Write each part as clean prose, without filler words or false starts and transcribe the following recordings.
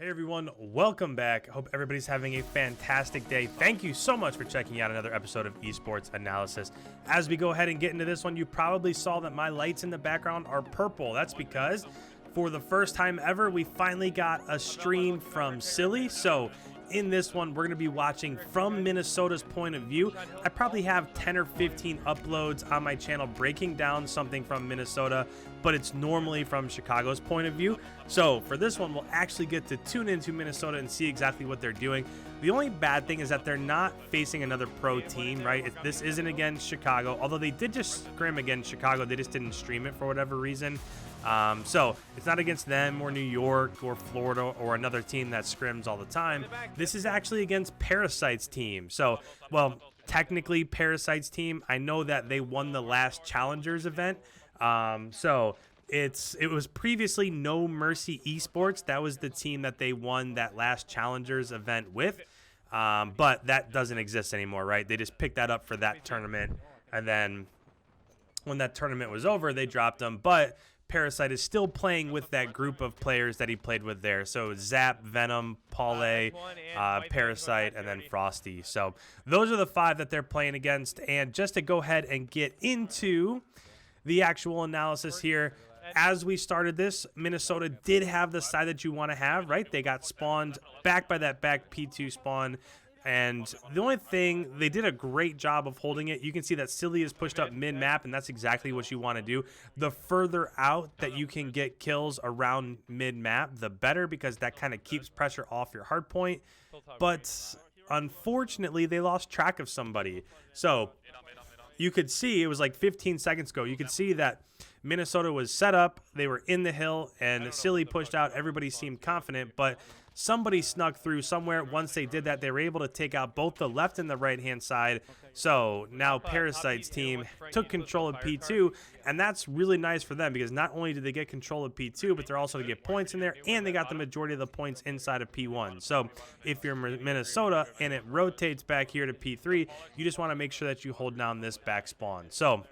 Hey everyone, welcome back. Hope everybody's having a fantastic day. Thank you so much for checking out another episode of Esports Analysis. As we go ahead and get into this one, you probably saw that my lights in the background are purple. That's because for the first time ever, we finally got a stream from Silly. So in this one, we're going to be watching from Minnesota's point of view. I probably have 10 or 15 uploads on my channel breaking down something from Minnesota, but it's normally from Chicago's point of view. So for this one, we'll actually get to tune into Minnesota and see exactly what they're doing. The only bad thing is that they're not facing another pro team, right? This isn't against Chicago, although they did just scrim against Chicago. They just didn't stream it for whatever reason. So it's not against them or New York or Florida or another team that scrims all the time. This is actually against Parasites team. So, well, technically Parasites team, I know that they won the last Challengers event. So it was previously No Mercy Esports. That was the team that they won that last Challengers event with. But that doesn't exist anymore, right? They just picked that up for that tournament. And then when that tournament was over, they dropped them. But Parasite is still playing with that group of players that he played with there. So Zap, Venom, Paulé, Parasite, and then Frosty. So those are the 5 that they're playing against. And just to go ahead and get into the actual analysis here, as we started this, Minnesota did have the side that you want to have, right? They got spawned back by that back P2 spawn. And the only thing, they did a great job of holding it. You can see that Silly is pushed up mid-map, and that's exactly what you want to do. The further out that you can get kills around mid-map, the better, because that kind of keeps pressure off your hardpoint. But unfortunately, they lost track of somebody. So you could see, it was like 15 seconds ago, you could see that Minnesota was set up, they were in the hill, and Silly pushed out. Everybody seemed confident, but somebody snuck through somewhere. Once they did that, they were able to take out both the left and the right-hand side. So now Parasite's team took control of P2, and that's really nice for them because not only did they get control of P2, but they're also to get points in there, and they got the majority of the points inside of P1. So if you're Minnesota and it rotates back here to P3, you just want to make sure that you hold down this back spawn. So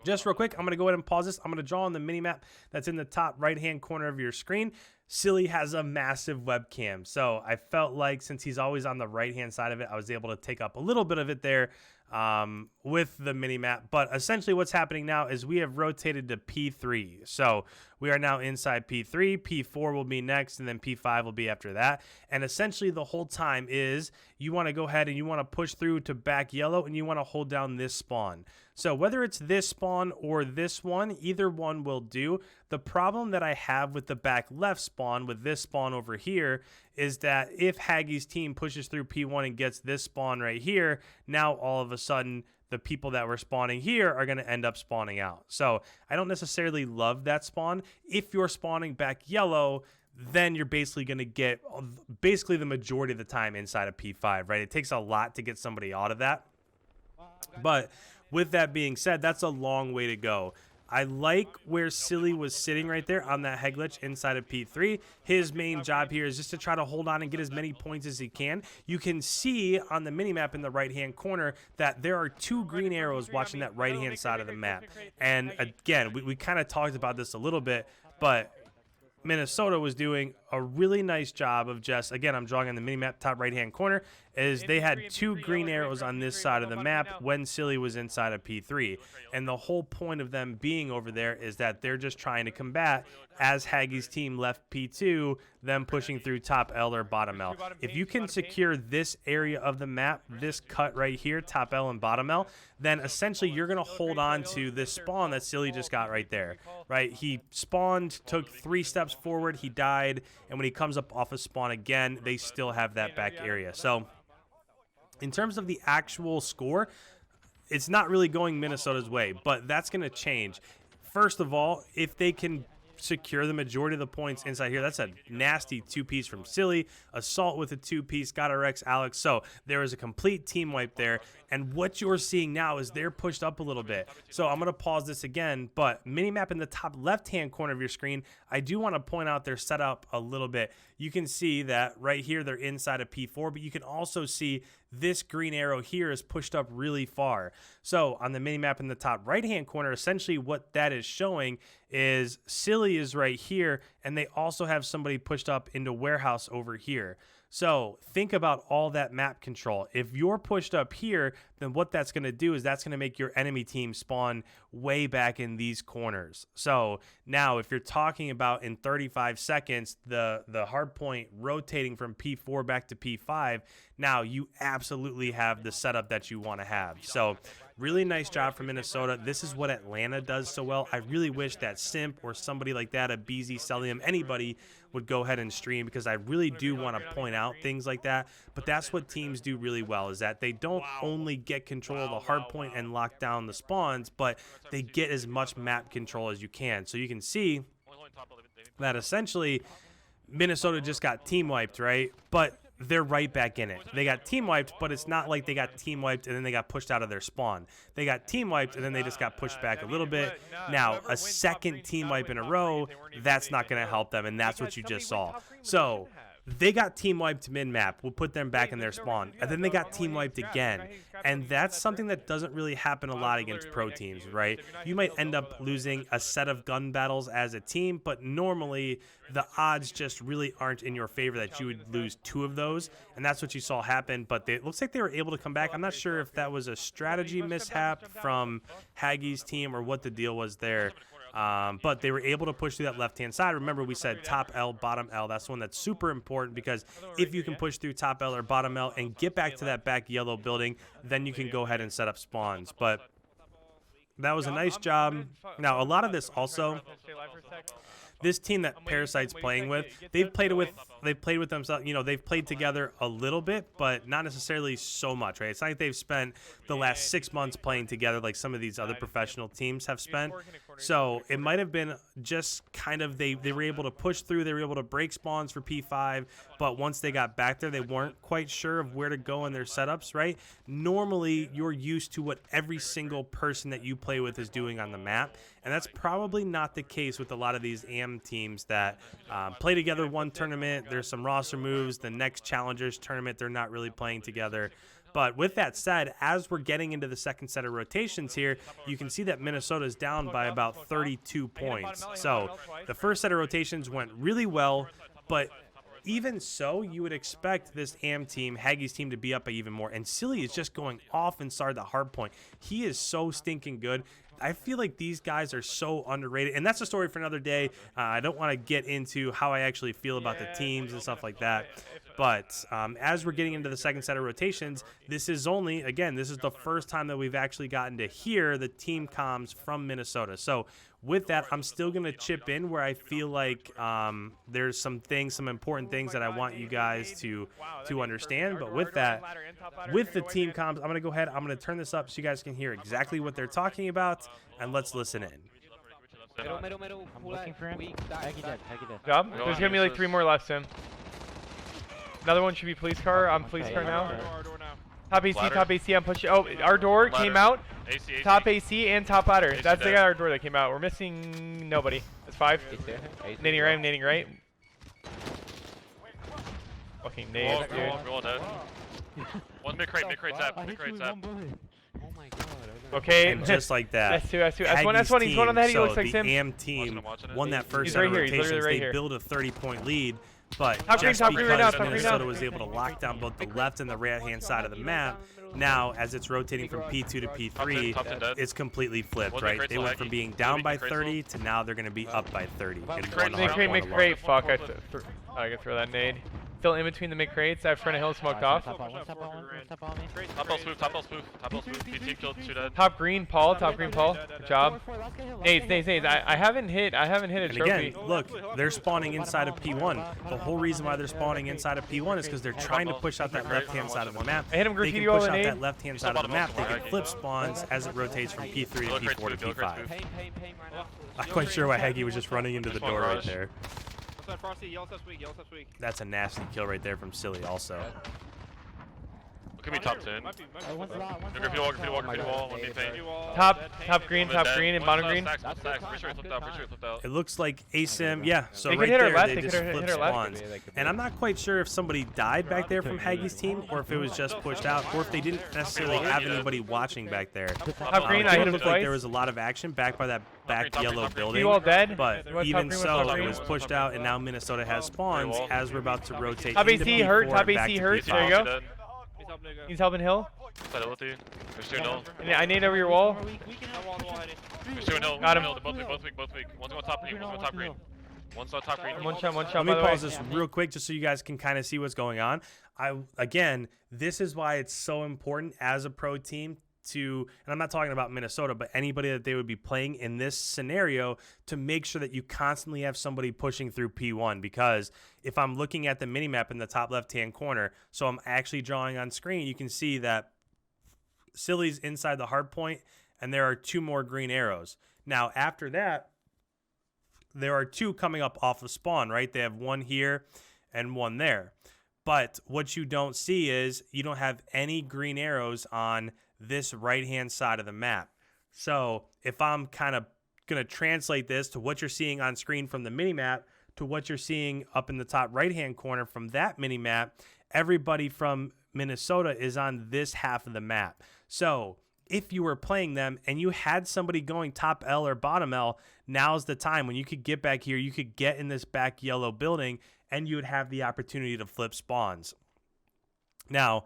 just real quick, I'm going to go ahead and pause this. I'm going to draw on the minimap that's in the top right-hand corner of your screen. Silly has a massive webcam, so I felt like since he's always on the right-hand side of it, I was able to take up a little bit of it there with the minimap. But essentially what's happening now is we have rotated to P3. So we are now inside P3. P4 will be next, and then P5 will be after that. And essentially the whole time is you want to go ahead and you want to push through to back yellow, and you want to hold down this spawn. So whether it's this spawn or this one, either one will do. The problem that I have with the back left spawn with this spawn over here is that if Haggy's team pushes through P1 and gets this spawn right here, now all of a sudden the people that were spawning here are going to end up spawning out. So I don't necessarily love that spawn. If you're spawning back yellow, then you're basically going to get basically the majority of the time inside of P5, right? It takes a lot to get somebody out of that. But with that being said, that's a long way to go. I like where Silly was sitting right there on that head glitch inside of P3. His main job here is just to try to hold on and get as many points as he can. You can see on the minimap in the right-hand corner that there are 2 green arrows watching that right-hand side of the map. And again, we kind of talked about this a little bit, but Minnesota was doing a really nice job of just, again, I'm drawing on the minimap top right-hand corner, is they had 2 green arrows on this side of the map when Silly was inside of P3. And the whole point of them being over there is that they're just trying to combat as Haggy's team left P2, them pushing through top L or bottom L. If you can secure this area of the map, this cut right here, top L and bottom L, then essentially you're going to hold on to this spawn that Silly just got right there, right? He spawned, took 3 steps forward, he died, and when he comes up off of spawn again, they still have that back area. So in terms of the actual score, it's not really going Minnesota's way, but that's going to change. First of all, if they can secure the majority of the points inside here, that's a nasty 2-piece from Silly. Assault with a 2-piece, got our Rex Alex. So there is a complete team wipe there. And what you're seeing now is they're pushed up a little bit. So I'm going to pause this again, but minimap in the top left-hand corner of your screen, I do want to point out their setup a little bit. you can see that right here they're inside of P4, but you can also see this green arrow here is pushed up really far. So on the mini map in the top right hand corner, essentially what that is showing is Silly is right here, and they also have somebody pushed up into warehouse over here. So think about all that map control. If you're pushed up here, then what that's going to do is that's going to make your enemy team spawn way back in these corners. So now if you're talking about in 35 seconds, the hardpoint rotating from P4 back to P5, now you absolutely have the setup that you want to have. So really nice job from Minnesota. This is what Atlanta does so well. I really wish that Simp or somebody like that, a BZ, Celium, anybody would go ahead and stream, because I really do want to point out things like that. But that's what teams do really well, is that they don't only get control of the hard point and lock down the spawns, but they get as much map control as you can. So you can see that essentially Minnesota just got team wiped, right? But they're right back in it. They got team wiped, but it's not like they got team wiped and then they got pushed out of their spawn. They got team wiped and then they just got pushed back a little bit. Now, a second team wipe in a row, that's not going to help them, and that's what you just saw. So they got team wiped mid-map. We'll put them back in their spawn. And then they got team wiped again. And that's something that doesn't really happen a lot against pro teams, right? You might end up losing a set of gun battles as a team, but normally the odds just really aren't in your favor that you would lose 2 of those. And that's what you saw happen. But it looks like they were able to come back. I'm not sure if that was a strategy mishap from Haggie's team or what the deal was there. But they were able to push through that left-hand side. Remember, we said top L, bottom L. That's one that's super important, because if you can push through top L or bottom L and get back to that back yellow building, then you can go ahead and set up spawns. But that was a nice job. Now, a lot of this also, this team that Parasites playing with, they've played with themselves. You know, they've played together a little bit, but not necessarily so much, right? It's not like they've spent the last 6 months playing together like some of these other professional teams have spent. So it might have been just kind of they were able to push through, they were able to break spawns for P5, but once they got back there, they weren't quite sure of where to go in their setups, right? Normally, you're used to what every single person that you play with is doing on the map, and that's probably not the case with a lot of these AM teams that play together one tournament. There's some roster moves. The next Challengers tournament, they're not really playing together. But with that said, as we're getting into the second set of rotations here, you can see that Minnesota is down by about 32 points. So the first set of rotations went really well, but even so, you would expect this AM team, Haggie's team, to be up by even more. And Silly is just going off inside the hard point. He is so stinking good. I feel like these guys are so underrated, and that's a story for another day. I don't want to get into how I actually feel about the teams and stuff like that. But as we're getting into the second set of rotations, this is only, again, this is the first time that we've actually gotten to hear the team comms from Minnesota. So with that, I'm still going to chip in where I feel like there's some things, some important things that I want you guys to understand. But with that, with the team comms, I'm going to go ahead, I'm going to turn this up so you guys can hear exactly what they're talking about, and let's listen in. I'm looking for him. Haggy dead. Job. There's gonna be like 3 more left soon. Another one should be police car. I'm police car now. Top AC, top AC. I'm pushing. Oh, our door came out. Top AC and top ladder. That's the guy our door that came out. We're missing nobody. That's 5. Nading right. I'm nading right. Fucking nade, dude. We're all dead. One mid crate zap. Mid crate zap. Oh my god. Okay, and just like that. S2. S1. He's one on the head. He looks like Sim. The AM team won that first set of rotations. They built a 30-point lead, but just because Minnesota was able to lock down both the left and the right-hand side of the map, now as it's rotating from P2 to P3, it's completely flipped, right? They went from being down by 30 to now they're going to be up by 30. Mid crate. Fuck. I could throw that nade. Still in between the mid crates. That front of hill smoked off. Top L smooth. Team killed 2 dead. Top green Paul. Good job. Nades. I haven't hit a trophy. And again, look, they're spawning inside of P1. The whole reason why they're spawning inside of P1 is because they're trying to push out that left-hand side of the map. I hit him they can graffiti push over out nade. that left-hand side of the map. They can flip spawns as it rotates from P3 to P4 to P5. I'm quite sure why Haggy was just running into the door right there. That's a nasty kill right there from Silly also. Could be top 10. Graffiti wall, graffiti wall, graffiti wall. One deep paint. Top green, and bottom green. Stacks. Pretty sure he flipped out. Pretty sure he flipped out. It looks like ASIM, yeah. So They right could hit our there, left, they they just could hit flipped our left. spawns. And I'm not quite sure if somebody died back there from Hackney's team, or if it was just pushed out, or if they didn't necessarily have anybody watching back there. Top green, I It hit him looked like twice. there was a lot of action back by that back yellow building. You all dead? But What's even top green, so, what's top it green? was pushed out, and now Minnesota has spawns as we're about to rotate. Top into AC hurt, P4 top back AC to hurt. P5. There you go. He's helping Hill. Side with you. There's two nil. I need over your wall. There's two nil. Got him. They're both weak. One's on top green. One's on top green. One's on top green. One shot, Let me by the way. pause this real quick just so you guys can kind of see what's going on. Again, this is why it's so important as a pro team to, and I'm not talking about Minnesota, but anybody that they would be playing in this scenario, to make sure that you constantly have somebody pushing through P1. Because if I'm looking at the minimap in the top left-hand corner, so I'm actually drawing on screen, you can see that Silly's inside the hard point, and there are 2 more green arrows. Now, after that, there are 2 coming up off of spawn, right? They have 1 here and 1 there. But what you don't see is you don't have any green arrows on this right-hand side of the map. So if I'm kind of going to translate this to what you're seeing on screen from the minimap to what you're seeing up in the top right-hand corner from that minimap, everybody from Minnesota is on this half of the map. So if you were playing them and you had somebody going top L or bottom L, now's the time when you could get back here, you could get in this back yellow building, and you would have the opportunity to flip spawns. Now,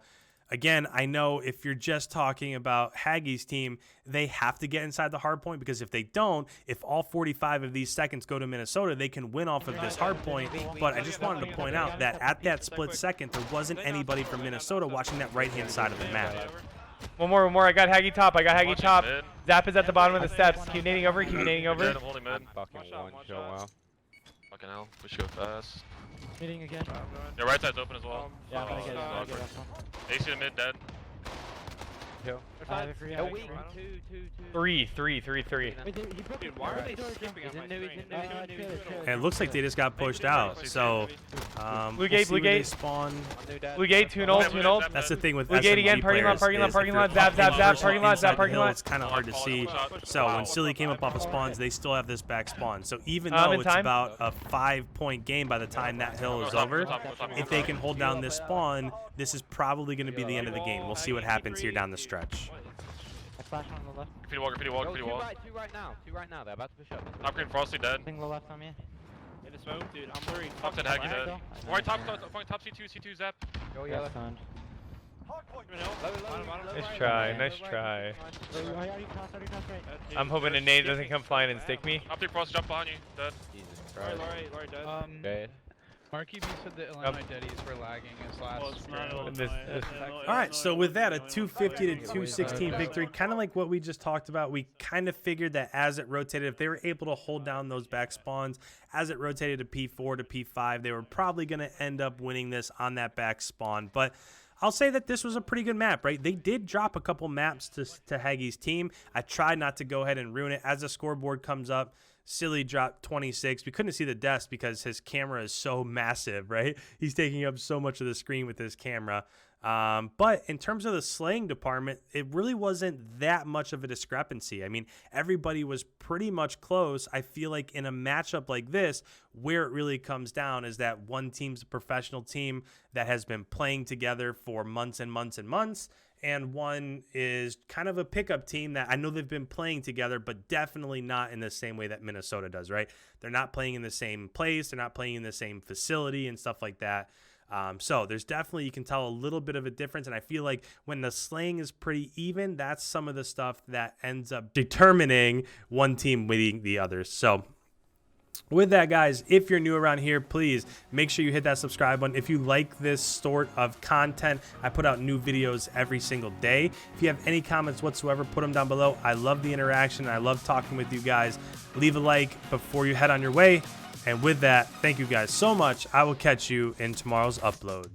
again, I know if you're just talking about Haggie's team, they have to get inside the hard point, because if they don't, if all 45 of these seconds go to Minnesota, they can win off of this hard point. But I just wanted to point out that at that split second, there wasn't anybody from Minnesota watching that right-hand side of the map. One more. I got Haggy top. Zap is at the bottom of the steps. Keep nading over. I'm holding mid. Fucking one shot, wow. Fucking hell. We should go fast. Hitting again. Your right side's open as well. Yeah, I'm gonna get it. AC to mid dead. Three. Wait, he broke it. Why are they skipping on my screen? And it looks like they just got pushed out. So, Blue gate, we'll see where they blue gate. spawn. Blue gate, 2-0. That's the thing with Blue gate SMG again, parking lot, players is if you're zap, up zap, parking lot, inside the parking hill, lot. It's kind of hard to see. So when Silly came up off of spawns, they still have this back spawn. So even though in it's time. about a 5-point game by the time that hill is over, if they can hold down this spawn, this is probably going to be the end of the game. We'll see what happens here down the stretch. I flash on the left. Graffiti wall. Two right now. They're about to push up. Top green Frosty dead. Thing the left on me. In the smoke, dude. I'm worried. Top 10 Haggy dead. Right top C2 Zap. Go yellow. Nice try. I'm hoping a nade doesn't come flying and stick me. Top 3 Frost jump behind you. Dead. Jesus Laurie dead. Dead. Marky B said the Illinois Deddies were lagging his last All right, so with that, a 250 to 216 victory, kind of like what we just talked about. We kind of figured that as it rotated, if they were able to hold down those back spawns, as it rotated to P4 to P5, they were probably going to end up winning this on that back spawn. But I'll say that this was a pretty good map, right? They did drop a couple maps to Haggie's team. I tried not to go ahead and ruin it. As the scoreboard comes up, Silly dropped 26. We couldn't see the desk because his camera is so massive, right? He's taking up so much of the screen with his camera. But in terms of the slaying department, it really wasn't that much of a discrepancy. I mean, everybody was pretty much close. I feel like in a matchup like this, where it really comes down is that one team's a professional team that has been playing together for months and months and months, and one is kind of a pickup team that I know they've been playing together, but definitely not in the same way that Minnesota does, right? They're not playing in the same place. They're not playing in the same facility and stuff like that. So there's definitely, you can tell a little bit of a difference. And I feel like when the slaying is pretty even, that's some of the stuff that ends up determining one team winning the others. So with that, guys, if you're new around here, please make sure you hit that subscribe button. If you like this sort of content, I put out new videos every single day. If you have any comments whatsoever, put them down below. I love the interaction. I love talking with you guys. Leave a like before you head on your way. And with that, thank you guys so much. I will catch you in tomorrow's upload.